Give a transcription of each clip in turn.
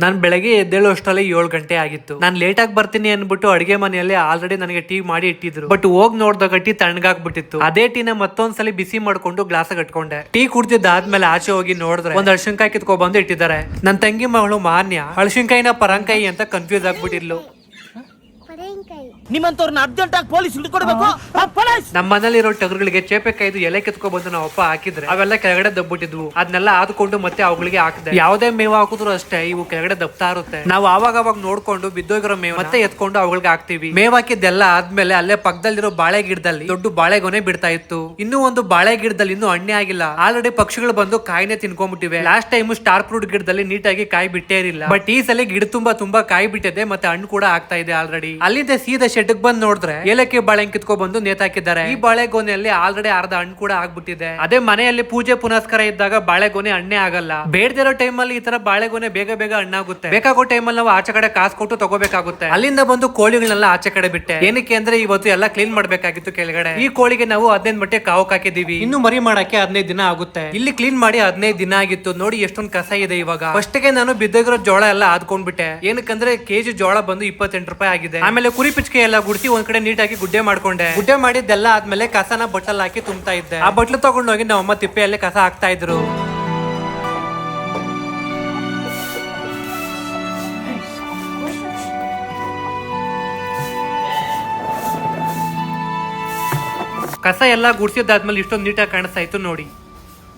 ನಾನ್ ಬೆಳಗ್ಗೆ ಎದ್ದೇಳೋ ಅಷ್ಟರಲ್ಲಿ 7 ಗಂಟೆ ಆಗಿತ್ತು. ನಾನ್ ಲೇಟ್ ಆಗಿ ಬರ್ತೀನಿ ಅನ್ಬಿಟ್ಟು ಅಡಿಗೆ ಮನೆಯಲ್ಲಿ ಆಲ್ರೆಡಿ ನನಗೆ ಟೀ ಮಾಡಿ ಇಟ್ಟಿದ್ರು. ಬಟ್ ಹೋಗ್ ನೋಡ್ದಾಗ ಟೀ ತಣ್ಣಗಾಗ್ಬಿಟ್ಟಿತ್ತು. ಅದೇ ಟೀನ ಮತ್ತೊಂದ್ಸಲಿ ಬಿಸಿ ಮಾಡ್ಕೊಂಡು ಗ್ಲಾಸ್ ಕಟ್ಕೊಂಡೆ. ಟೀ ಕುಡ್ದಿದ್ದಾದ್ಮೇಲೆ ಆಚೆ ಹೋಗಿ ನೋಡಿದ್ರೆ ಒಂದ್ ಹಳಸಿನಕಾಯಿ ಕಿತ್ಕೊ ಬಂದು ಇಟ್ಟಿದ್ದಾರೆ. ನನ್ ತಂಗಿ ಮಗಳು ಮಾನ್ಯ ಹಳಸಿನಕಾಯಿನ ಪರಂಕಾಯಿ ಅಂತ ಕನ್ಫ್ಯೂಸ್ ಆಗ್ಬಿಟ್ಟಿರ್ಲು. ನಿಮ್ಮಂತವ್ರನ್ನ ಅರ್ಜೆಂಟ್ ಆಗಿ ಪೊಲೀಸ್ ಹಿಡ್ಕೊಡ್ಬೇಕು. ನಮ್ಮ ಮನೇಲಿರೋ ಟಗರುಗಳಿಗೆ ಚೇಪೆ ಕಾಯ್ದು ಎಲೆ ಕಿತ್ಕೊ ಬಂದು ನಾವು ಅಪ್ಪ ಹಾಕಿದ್ರೆ ಅವೆಲ್ಲ ಕೆಳಗಡೆ ದಬ್ಬಿಟ್ಟಿದ್ವು. ಅದನ್ನೆಲ್ಲ ಆದ್ಕೊಂಡು ಮತ್ತೆ ಅವುಗಳಿಗೆ ಹಾಕಿದೆ. ಯಾವ್ದೇ ಮೇವು ಹಾಕಿದ್ರು ಅಷ್ಟೇ ಇವು ಕೆಳಗಡೆ ದಬ್ತಾ ಇರುತ್ತೆ. ನಾವು ಅವಾಗ ನೋಡ್ಕೊಂಡು ಬಿದ್ದೋಗಿರೋ ಮೇವು ಮತ್ತೆ ಎತ್ಕೊಂಡು ಅವುಗಳಿಗೆ ಹಾಕ್ತಿವಿ. ಮೇವ್ ಹಾಕಿದ್ದೆಲ್ಲ ಆದ್ಮೇಲೆ ಅಲ್ಲೇ ಪಕ್ಕದಲ್ಲಿರೋ ಬಾಳೆ ಗಿಡದಲ್ಲಿ ದೊಡ್ಡ ಬಾಳೆಗೊನೆ ಬಿಡ್ತಾ ಇತ್ತು. ಇನ್ನೂ ಒಂದು ಬಾಳೆ ಗಿಡದಲ್ಲಿ ಇನ್ನೂ ಹಣ್ಣೆ ಆಗಿಲ್ಲ. ಆಲ್ರೆಡಿ ಪಕ್ಷಿಗಳು ಬಂದು ಕಾಯಿನೇ ತಿನ್ಕೊಂಡ್ಬಿಟ್ಟಿವೆ. ಲಾಸ್ಟ್ ಟೈಮ್ ಸ್ಟಾರ್ ಫ್ರೂಟ್ ಗಿಡದಲ್ಲಿ ನೀಟಾಗಿ ಕಾಯಿ ಬಿಟ್ಟೇ ಇರಲಿಲ್ಲ. ಬಟ್ ಈ ಸಲ ಗಿಡ ತುಂಬಾ ಕಾಯಿ ಬಿಟ್ಟಿದೆ ಮತ್ತೆ ಹಣ್ಣು ಕೂಡ ಆಗ್ತಾ ಇದೆ ಆಲ್ರೆಡಿ. ಅಲ್ಲಿಂದ ಸೀದಾ ಶೆಡ್ ಬಂದ್ ನೋಡಿದ್ರೆ ಏಲಕ್ಕಿ ಬಾಳೆ ಕಿತ್ಕೊ ಬಂದು ನೇತಾಕಿದ್ದಾರೆ. ಈ ಬಾಳೆಗೊನೆಯಲ್ಲಿ ಆಲ್ರೆಡಿ ಅರ್ಧ ಹಣ್ಣು ಕೂಡ ಆಗ್ಬಿಟ್ಟಿದೆ. ಅದೇ ಮನೆಯಲ್ಲಿ ಪೂಜೆ ಪುನಸ್ಕಾರ ಇದ್ದಾಗ ಬಾಳೆಗೊನೆ ಹಣ್ಣೆ ಆಗಲ್ಲ. ಬೇಡದಿರೋ ಟೈಮ್ ಅಲ್ಲಿ ಈ ತರ ಬಾಳೆಗೊನೆ ಬೇಗ ಹಣ್ಣಾಗುತ್ತೆ. ಬೇಕಾಗೋ ಟೈಮ್ ಅಲ್ಲಿ ನಾವು ಆಚೆ ಕಡೆ ಕಾಸು ಕೊಟ್ಟು ತಗೋಬೇಕಾಗುತ್ತೆ. ಅಲ್ಲಿಂದ ಬಂದು ಕೋಳಿಗಳನ್ನೆಲ್ಲ ಆಚೆ ಕಡೆ ಬಿಟ್ಟೆ. ಏನಕ್ಕೆ ಅಂದ್ರೆ ಇವತ್ತು ಎಲ್ಲ ಕ್ಲೀನ್ ಮಾಡ್ಬೇಕಾಗಿತ್ತು ಕೆಳಗಡೆ. ಈ ಕೋಳಿಗೆ ನಾವು 15 ಮಟ್ಟೆ ಕಾವಕ್ ಹಾಕಿದೀವಿ. ಇನ್ನು ಮರಿ ಮಾಡಕ್ಕೆ 15 ದಿನ ಆಗುತ್ತೆ. ಇಲ್ಲಿ ಕ್ಲೀನ್ ಮಾಡಿ 15 ದಿನ ಆಗಿತ್ತು. ನೋಡಿ ಎಷ್ಟೊಂದು ಕಸ ಇದೆ ಇವಾಗ. ಫಸ್ಟ್ ಗೆ ನಾನು ಬಿದ್ದೋಗಿರೋ ಜೋಳ ಎಲ್ಲ ಆದ್ಕೊಂಡ್ಬಿಟ್ಟೆ. ಏನಕ್ಕಂದ್ರೆ ಕೆಜಿ ಜೋಳ ಬಂದು 28 ರೂಪಾಯಿ ಆಗಿದೆ. ಆಮೇಲೆ ಕುರಿ ಪಿಚ್ಕೆ ಎಲ್ಲ ಗುಡಿಸಿ ಒಂದ್ ಕಡೆ ನೀಟಾಗಿ ಗುಡ್ಡೆ ಮಾಡ್ಕೊಂಡೆ. ಗುಡ್ಡೆ ಮಾಡಿದ್ದೆಲ್ಲ ಆದ್ಮೇಲೆ ಕಸನ ಬಟ್ಲಲ್ಲಿ ಹಾಕಿ ತುಂಬ್ತಾ ಇದ್ದೆ. ಆ ಬಟ್ಲು ತಗೊಂಡೋಗಿ ನಮ್ಮ ಅಮ್ಮ ತಿಪ್ಪೆಯಲ್ಲಿ ಕಸ ಹಾಕ್ತಾ ಇದ್ರು. ಕಸ ಎಲ್ಲ ಗುಡ್ಸಿದ್ದಾದ್ಮೇಲೆ ಇಷ್ಟೊಂದು ನೀಟಾಗಿ ಕಾಣಿಸ್ತಾ ಇತ್ತು ನೋಡಿ.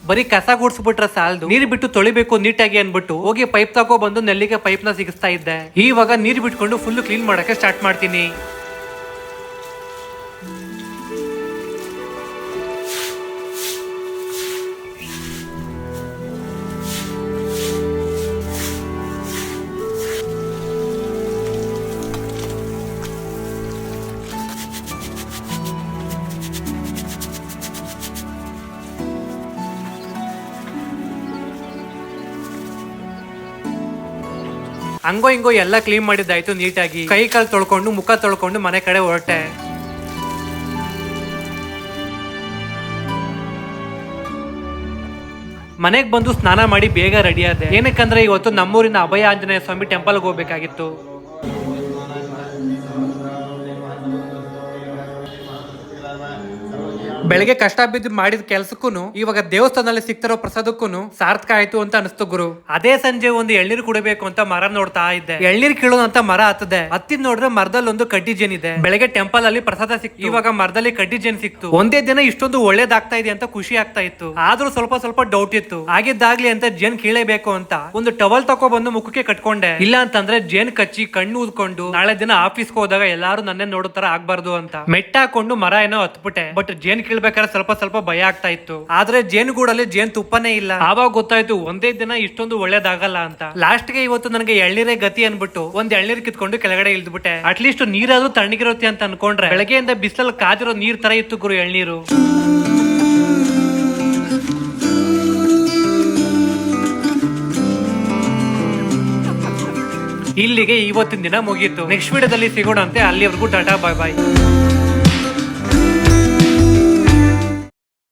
ಬರೀ ಕಸ ಗುಡ್ಸ್ಬಿಟ್ರೆ ಸಾಲದು, ನೀರ್ ಬಿಟ್ಟು ತೊಳಿಬೇಕು ನೀಟಾಗಿ ಅನ್ಬಿಟ್ಟು ಹೋಗಿ ಪೈಪ್ ತಗೋ ಬಂದು ನೆಲ್ಲಿಗೆ ಪೈಪ್ ನ ಸಿಗಿಸ್ತಾ ಇದ್ದೆ. ಇವಾಗ ನೀರ್ ಬಿಟ್ಕೊಂಡು ಫುಲ್ ಕ್ಲೀನ್ ಮಾಡಕ್ಕೆ ಸ್ಟಾರ್ಟ್ ಮಾಡ್ತೀನಿ. ಹಂಗೋ ಹಿಂಗೋ ಎಲ್ಲ ಕ್ಲೀನ್ ಮಾಡಿದ್ದಾಯ್ತು ನೀಟಾಗಿ. ಕೈ ಕಾಲು ತೊಳ್ಕೊಂಡು ಮುಖ ತೊಳ್ಕೊಂಡು ಮನೆ ಕಡೆ ಹೊರಟೆ. ಮನೆಗ್ ಬಂದು ಸ್ನಾನ ಮಾಡಿ ಬೇಗ ರೆಡಿ ಆದೆ. ಏನಕ್ಕಂದ್ರೆ ಇವತ್ತು ನಮ್ಮೂರಿನ ಅಭಯ ಆಂಜನೇಯ ಸ್ವಾಮಿ ಟೆಂಪಲ್ಗೆ ಹೋಗ್ಬೇಕಾಗಿತ್ತು. ಬೆಳಗ್ಗೆ ಕಷ್ಟ ಬಿದ್ದು ಮಾಡಿದ ಕೆಲ್ಸಕ್ಕೂ ಇವಾಗ ದೇವಸ್ಥಾನದಲ್ಲಿ ಸಿಗ್ತಿರೋ ಪ್ರಸಾದಕ್ಕೂ ಸಾರ್ಥಕ ಆಯ್ತು ಅಂತ ಅನಿಸ್ತು ಗುರು. ಅದೇ ಸಂಜೆ ಒಂದು ಎಳ್ನೀರು ಕುಡಿಬೇಕು ಅಂತ ಮರ ನೋಡ್ತಾ ಇದ್ದೆ. ಎಳ್ನೀರು ಕೀಳೋದು ಅಂತ ಮರ ಹತ್ತದೆ. ಹತ್ತಿದ್ ನೋಡಿದ್ರೆ ಮರದಲ್ಲಿ ಒಂದು ಕಡ್ಡಿ ಜೇನ್ ಇದೆ. ಬೆಳಗ್ಗೆ ಟೆಂಪಲ್ ಅಲ್ಲಿ ಪ್ರಸಾದ ಸಿಕ್ತು. ಇವಾಗ ಮರದಲ್ಲಿ ಕಡ್ಡಿ ಜೇನ್ ಸಿಕ್ತು. ಒಂದೇ ದಿನ ಇಷ್ಟೊಂದು ಒಳ್ಳೇದಾಗ್ತಾ ಇದೆ ಅಂತ ಖುಷಿ ಆಗ್ತಾ ಇತ್ತು. ಆದ್ರೂ ಸ್ವಲ್ಪ ಡೌಟ್ ಇತ್ತು. ಆಗಿದ್ದಾಗ್ಲಿ ಅಂತ ಜೇನ್ ಕೀಳೇಬೇಕು ಅಂತ ಒಂದು ಟವಲ್ ತಕೊ ಬಂದು ಮುಖಕ್ಕೆ ಕಟ್ಕೊಂಡೆ. ಇಲ್ಲ ಅಂತಂದ್ರೆ ಜೇನ್ ಕಚ್ಚಿ ಕಣ್ಣು ಊದ್ಕೊಂಡು ನಾಳೆ ದಿನ ಆಫೀಸ್ಗೆ ಹೋದಾಗ ಎಲ್ಲಾರು ನನ್ನೇ ನೋಡೋ ತರ ಆಗ್ಬಾರ್ದು ಅಂತ ಮೆಟ್ಟ ಹಾಕೊಂಡು ಮರ ಏನೋ ಹತ್ಬಿಟ್ಟೆ. ಬಟ್ ಜೇನ್ ಕೀಳ್ಬೇಕಾದ್ರೆ ಸ್ವಲ್ಪ ಭಯ ಆಗ್ತಾ ಇತ್ತು. ಆದ್ರೆ ಜೇನುಗೂಡಲ್ಲಿ ಜೇನ್ ತುಪ್ಪನೇ ಇಲ್ಲ. ಆವಾಗ ಗೊತ್ತಾಯ್ತು ಒಂದೇ ದಿನ ಇಷ್ಟೊಂದು ಒಳ್ಳೇದಾಗಲ್ಲ ಅಂತ. ಲಾಸ್ಟ್ ಗೆ ಇವತ್ತು ನನಗೆ ಎಳ್ನೀರೇ ಗತಿ ಅನ್ಬಿಟ್ಟು ಒಂದ್ ಎಳ್ನೀರ್ ಕಿತ್ಕೊಂಡು ಕೆಳಗಡೆ ಇಳಿದ್ಬಿಟ್ಟೆ. ಅಟ್ಲೀಸ್ಟ್ ನೀರಾದ್ರೂ ತಣ್ಣಗಿರುತ್ತೆ ಅಂತ ಅನ್ಕೊಂಡ್ರೆ ಬೆಳಗ್ಗೆಯಿಂದ ಬಿಸಿಲಲ್ಲಿ ಕಾದಿರೋ ನೀರ್ ತರ ಇತ್ತು ಗುರು ಎಳ್ನೀರು. ಇಲ್ಲಿಗೆ ಇವತ್ತಿನ ದಿನ ಮುಗೀತು. ನೆಕ್ಸ್ಟ್ ವಿಡಿಯೋದಲ್ಲಿ ಸಿಗೋಣ ಅಂತೆ. ಅಲ್ಲಿವರೆಗೂ ಟಾಟಾ ಬಾಯ್ ಬಾಯ್.